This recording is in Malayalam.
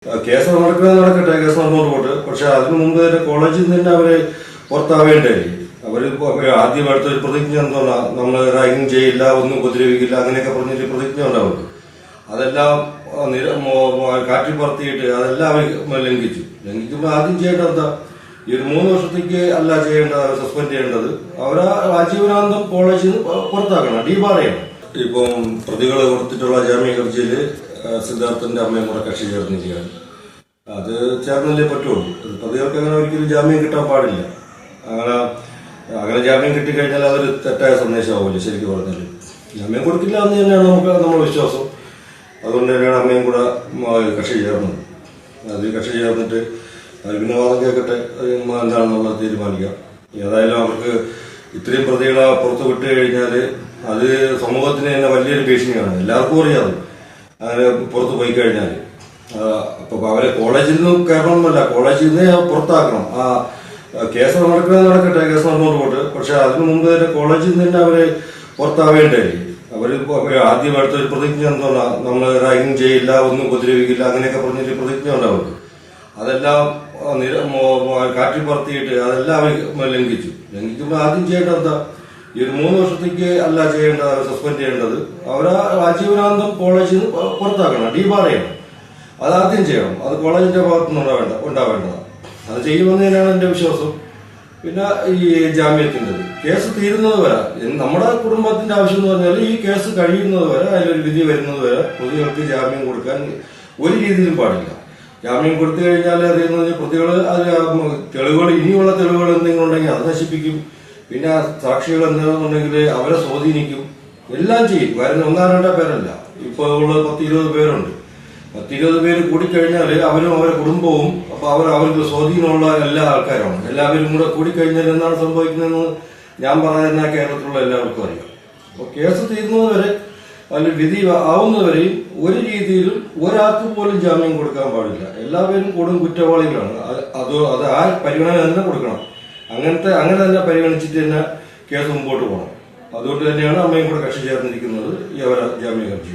കേസ് നടക്കട്ടെ, കേസ് നടന്നോട്ട് പോട്ടെ. പക്ഷെ അതിനു മുമ്പ് തന്നെ കോളേജിൽ നിന്ന് തന്നെ അവര് പുറത്താവേണ്ടേ. അവര് ആദ്യം എടുത്തൊരു പ്രതിജ്ഞ എന്താണ്, നമ്മൾ റാഗിങ് ചെയ്യില്ല, ഒന്നും ഉപദ്രവിക്കില്ല, അങ്ങനെയൊക്കെ പറഞ്ഞൊരു പ്രതിജ്ഞ ഉണ്ടാവുള്ളൂ. അതെല്ലാം കാറ്റിൽ പറത്തിയിട്ട് അതെല്ലാം അവർ ലംഘിക്കുമ്പോൾ ആദ്യം ചെയ്യേണ്ടത് എന്താ, ഈ ഒരു 3 വർഷത്തേക്ക് അല്ല ചെയ്യേണ്ടത്, അവർ സസ്പെൻഡ് ചെയ്യേണ്ടത്. അവരെ ആജീവനാന്തം കോളേജിൽ നിന്ന് പുറത്താക്കണം, ഡീബാർ ചെയ്യണം. ഇപ്പം പ്രതികൾ കൊടുത്തിട്ടുള്ള ജാമ്യ ഹർജിയിൽ സിദ്ധാർത്ഥന്റെ അമ്മയും കൂടെ കക്ഷി ചേർന്നിരിക്കുകയാണ്. അത് ചേർന്നല്ലേ പറ്റുള്ളൂ. പ്രതികൾക്ക് അങ്ങനെ ഒരിക്കലും ജാമ്യം കിട്ടാൻ പാടില്ല. അങ്ങനെ ജാമ്യം കിട്ടിക്കഴിഞ്ഞാൽ അതൊരു തെറ്റായ സന്ദേശമാവില്ല. ശരിക്കും പറഞ്ഞാൽ ജാമ്യം കൊടുക്കില്ല എന്ന് തന്നെയാണ് നമ്മുടെ വിശ്വാസം. അതുകൊണ്ട് തന്നെയാണ് അമ്മയും കൂടെ കക്ഷി ചേർന്നത്. അത് കക്ഷി ചേർന്നിട്ട് അത് പിന്നെ വാദം കേൾക്കട്ടെ, എന്താണെന്നുള്ളത് തീരുമാനിക്കാം. ഏതായാലും അവർക്ക് ഇത്രയും പ്രതികളെ പുറത്ത് വിട്ട് കഴിഞ്ഞാൽ അത് സമൂഹത്തിന് തന്നെ വലിയൊരു ഭീഷണിയാണ്. എല്ലാവർക്കും അറിയാതെ അങ്ങനെ പുറത്ത് പോയി കഴിഞ്ഞാൽ. അപ്പൊ അവരെ കോളേജിൽ നിന്ന് കയറണമെന്നല്ല, കോളേജിൽ നിന്ന് പുറത്താക്കണം. കേസ് നടക്കട്ടെ, കേസ് നടന്നോട്ട് പോട്ടെ. പക്ഷെ അതിനു മുമ്പ് തന്നെ കോളേജിൽ നിന്ന് തന്നെ അവര് പുറത്താവേണ്ടേ. അവര് ആദ്യം എടുത്തൊരു പ്രതിജ്ഞ എന്താണ്, നമ്മൾ റാഗിങ് ചെയ്യില്ല, ഒന്നും ഉപദ്രവിക്കില്ല, അങ്ങനെയൊക്കെ പറഞ്ഞൊരു പ്രതിജ്ഞ ഉണ്ടാവുള്ളൂ. അതെല്ലാം കാറ്റിൽ പറത്തിയിട്ട് അതെല്ലാം അവർ ലംഘിക്കുമ്പോൾ ആദ്യം ചെയ്യേണ്ടത് എന്താ, ഈ ഒരു 3 വർഷത്തേക്ക് അല്ല ചെയ്യേണ്ടത്, അവർ സസ്പെൻഡ് ചെയ്യേണ്ടത്. അവരെ ആജീവനാന്തം കോളേജിൽ നിന്ന് പുറത്താക്കണം, ഡീബാർ ചെയ്യണം. അതാദ്യം ചെയ്യണം. അത് കോളേജിന്റെ ഭാഗത്തുനിന്ന് ഉണ്ടാവേണ്ടതാണ്. അത് ചെയ്യുമെന്ന് തന്നെയാണ് എന്റെ വിശ്വാസം. പിന്നെ ഈ ജാമ്യത്തിൻ്റെത് കേസ് തീരുന്നത് വരെ, നമ്മുടെ കുടുംബത്തിന്റെ ആവശ്യം എന്ന് പറഞ്ഞാൽ ഈ കേസ് കഴിയുന്നത് വരെ, അതിലൊരു വിധി വരുന്നത് വരെ പ്രതികൾക്ക് ജാമ്യം കൊടുക്കാൻ ഒരു രീതിയിലും പാടില്ല. ജാമ്യം കൊടുത്തു കഴിഞ്ഞാൽ അറിയുന്നത് പ്രതികൾ തെളിവുകൾ, ഇനിയുള്ള തെളിവുകൾ എന്തെങ്കിലും ഉണ്ടെങ്കിൽ അത് നശിപ്പിക്കും. പിന്നെ സാക്ഷികൾ എന്താണെന്നുണ്ടെങ്കിൽ അവരെ സ്വാധീനിക്കും, എല്ലാം ചെയ്യും. വരുന്ന 1-2 പേരല്ല, ഇപ്പോൾ ഉള്ളത് 10-20 പേരുണ്ട്. 10-20 പേര് കൂടിക്കഴിഞ്ഞാൽ അവരും അവരുടെ കുടുംബവും, അപ്പൊ അവർക്ക് സ്വാധീനമുള്ള എല്ലാ ആൾക്കാരാണ്. എല്ലാവരും കൂടെ കൂടിക്കഴിഞ്ഞാൽ എന്താണ് സംഭവിക്കുന്നതെന്ന് ഞാൻ പറയുന്ന കേരളത്തിലുള്ള എല്ലാവർക്കും അറിയാം. അപ്പൊ കേസ് തീരുന്നതുവരെ, അതിൽ വിധി ആവുന്നവരെയും ഒരു രീതിയിലും ഒരാൾക്ക് പോലും ജാമ്യം കൊടുക്കാൻ പാടില്ല. എല്ലാവരും കൊടും കുറ്റവാളികളാണ്. അത് ആ പരിഗണന തന്നെ കൊടുക്കണം. അങ്ങനെ തന്നെ പരിഗണിച്ചിട്ട് തന്നെ കേസ് മുമ്പോട്ട് പോകണം. അതുകൊണ്ട് തന്നെയാണ് അമ്മയും കൂടെ കക്ഷി ചേർന്നിരിക്കുന്നത് ഈ അവരെ ജാമ്യ ഹർജി.